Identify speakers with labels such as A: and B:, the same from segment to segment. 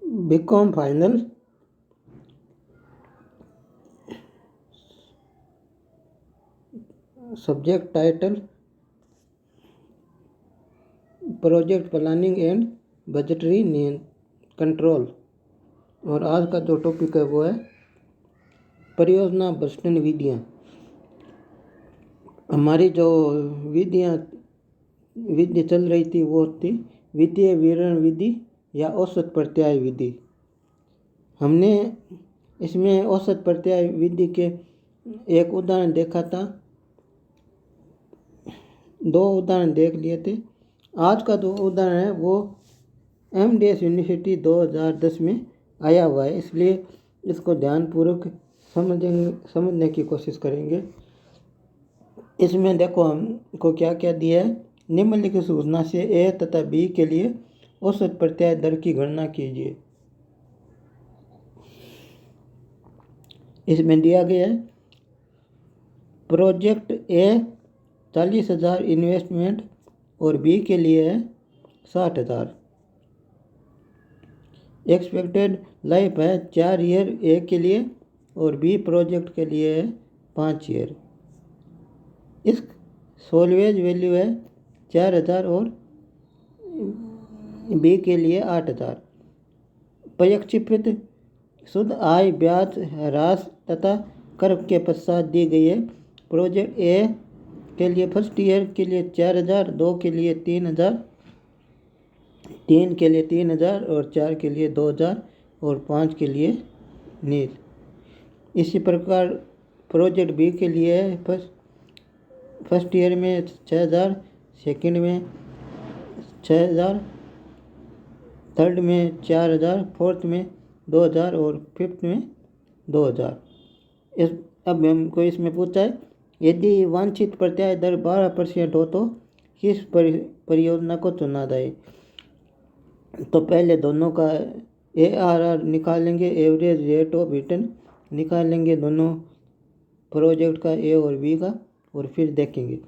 A: BCom final subject title project planning and budgetary control. और आज का जो टॉपिक है वो है परियोजना बजटन विधियाँ। हमारी जो विधि चल रही थी वो थी वित्तीय विवरण विधि या औसत प्रत्याय विधि। हमने इसमें औसत प्रत्याय विधि के एक उदाहरण देखा था, 2 उदाहरण देख लिए थे। आज का जो उदाहरण है वो एमडीएस यूनिवर्सिटी 2010 में आया हुआ है, इसलिए इसको ध्यानपूर्वक समझने की कोशिश करेंगे। इसमें देखो हमको क्या क्या दिया है। निम्नलिखित सूचना से ए तथा बी के लिए औसत प्रत्याय दर की गणना कीजिए। इसमें दिया गया है प्रोजेक्ट ए 40,000 इन्वेस्टमेंट और बी के लिए है 60,000। एक्सपेक्टेड लाइफ है 4 ईयर ए के लिए और बी प्रोजेक्ट के लिए है 5 ईयर। इस सोल्वेज वैल्यू है 4,000 और बी के लिए 8,000। प्रक्षेपित शुद्ध आय ब्याज ह्रास तथा कर के पश्चात दी गई है। प्रोजेक्ट ए के लिए फर्स्ट ईयर के लिए 4,000, 2 के लिए 3,000, 3 के लिए 3,000 और 4 के लिए 2,000 और 5 के लिए नील। इसी प्रकार प्रोजेक्ट बी के लिए फर्स्ट ईयर में 6,000, सेकंड में 6,000, थर्ड में 4,000, फोर्थ में 2,000 और फिफ्थ में 2,000। अब हमको इसमें पूछा है यदि वांछित प्रत्याय दर 12% हो तो किस परियोजना को चुना जाए। तो पहले दोनों का ARR निकालेंगे, एवरेज रेट ऑफ रिटर्न निकालेंगे दोनों प्रोजेक्ट का ए और बी का, और फिर देखेंगे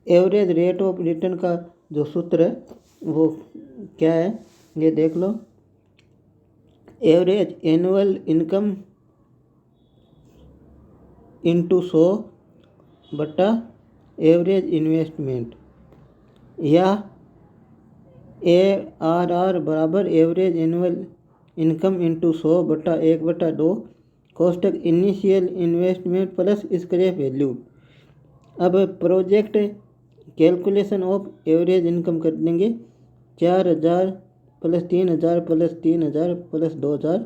A: एवरेज रेट ऑफ रिटर्न का जो सूत्र है वो क्या है, ये देख लो। एवरेज एनुअल इनकम इंटू 100 बटा एवरेज इन्वेस्टमेंट, या ARR बराबर एवरेज एनुअल इनकम इंटू 100 बटा 1/2 कोष्टक initial investment plus scrap value. अब project calculation of average income कर देंगे। 4,000 प्लस 3,000 प्लस 3,000 प्लस 2,000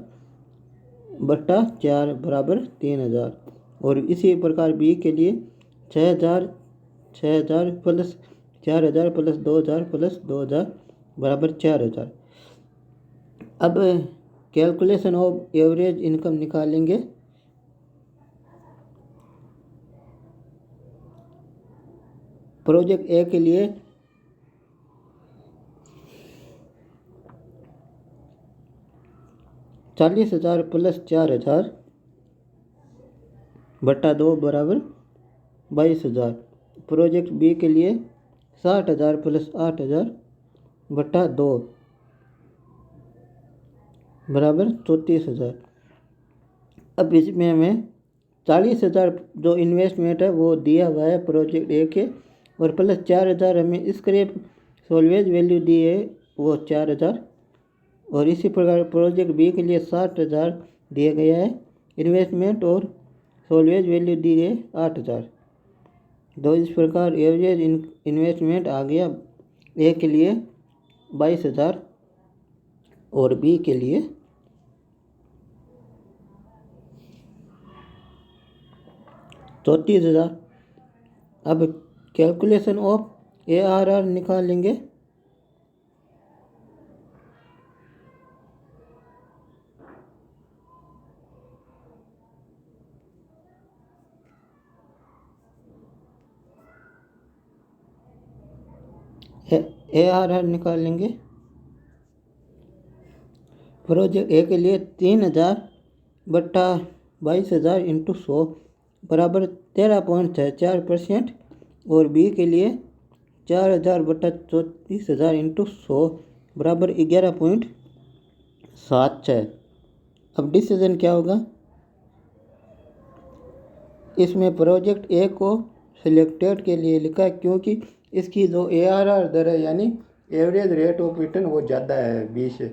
A: बटा 4 बराबर 3,000। और इसी प्रकार बी के लिए 6,000 प्लस 4,000 प्लस 2,000 प्लस 2,000 बराबर 4,000। अब कैलकुलेशन ऑफ एवरेज इनकम निकालेंगे। प्रोजेक्ट ए के लिए 40,000 प्लस 4,000 बटा 2 बराबर 22,000। प्रोजेक्ट बी के लिए 60,000 प्लस 8,000 बटा 2 बराबर 34,000। अब इसमें हमें 40,000 जो इन्वेस्टमेंट है वो दिया हुआ है प्रोजेक्ट ए के, और प्लस 4,000 हमें स्क्रैप सोल्वेज वैल्यू दी है वो 4,000। और इसी प्रकार प्रोजेक्ट बी के लिए 60,000 दिया गया है इन्वेस्टमेंट और सोल्वेज वैल्यू दी है 8,000। तो इस प्रकार एवरेज इन्वेस्टमेंट आ गया ए के लिए 22,000 और बी के लिए 34,000। अब कैलकुलेशन ऑफ ARR निकालेंगे। ARR निकालेंगे। प्रोजेक्ट ए के लिए 3,000 बटा 22,000 इंटू 100 बराबर 13.64%, और बी के लिए 4,000 बटा 34,000 इंटू 100 बराबर 7-6। अब डिसीजन क्या होगा, इसमें प्रोजेक्ट ए को सिलेक्टेड के लिए लिखा है क्योंकि इसकी जो ARR दर है यानी एवरेज रेट ऑफ रिटर्न वो ज़्यादा है 20 से,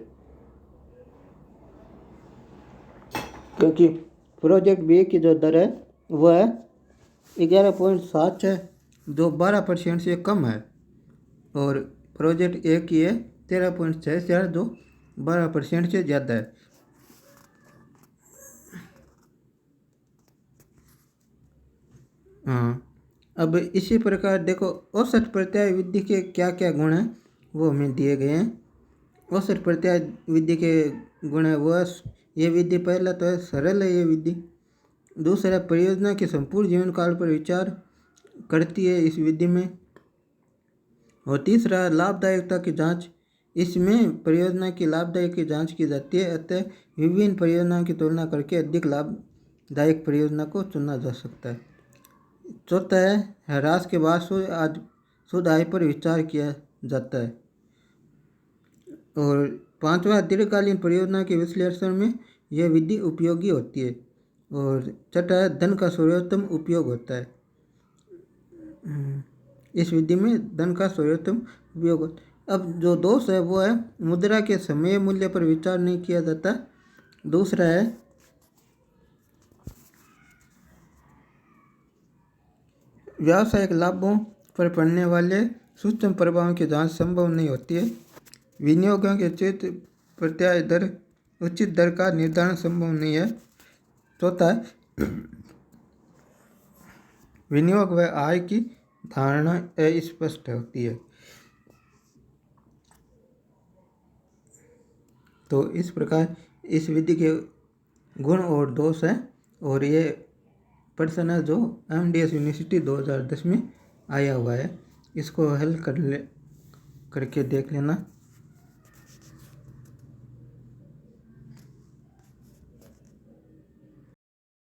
A: क्योंकि प्रोजेक्ट बी की जो दर है वह है 11.7 जो 12% से कम है, और प्रोजेक्ट ए की है 13.64 जो 12% से ज़्यादा है। हाँ, अब इसी प्रकार देखो औसत प्रत्याय विधि के क्या क्या गुण हैं वो हमें दिए गए हैं। औसत प्रत्याय विधि के गुण है वो ये विधि पहला तो है सरल है ये विधि, दूसरा परियोजना के संपूर्ण जीवन काल पर विचार करती है इस विधि में, और तीसरा लाभदायकता की जांच, इसमें परियोजना की लाभदायक की जांच की जाती है, अतः विभिन्न परियोजनाओं की तुलना करके अधिक लाभदायक परियोजना को चुना जा सकता है। चौथा है ह्रास के बाद शुद्ध आय पर विचार किया जाता है, और पांचवा दीर्घकालीन परियोजना के विश्लेषण में यह विधि उपयोगी होती है, और छठा है धन का सर्वोत्तम उपयोग होता है। इस विधि में धन का सर्वोत्तम उपयोग होता है। अब जो दोष है वो है मुद्रा के समय मूल्य पर विचार नहीं किया जाता। दूसरा है व्यावसायिक लाभों पर पड़ने वाले सूक्ष्म प्रभावों की जांच संभव नहीं होती है। विनियोगों के उचित प्रत्याय दर उचित दर का निर्धारण संभव नहीं है। चौथा है विनियोग व आय की धारणा अस्पष्ट होती है। तो इस प्रकार इस विधि के गुण और दोष हैं, और ये प्रश्न है जो MDS यूनिवर्सिटी 2010 में आया हुआ है, इसको हल करके देख लेना।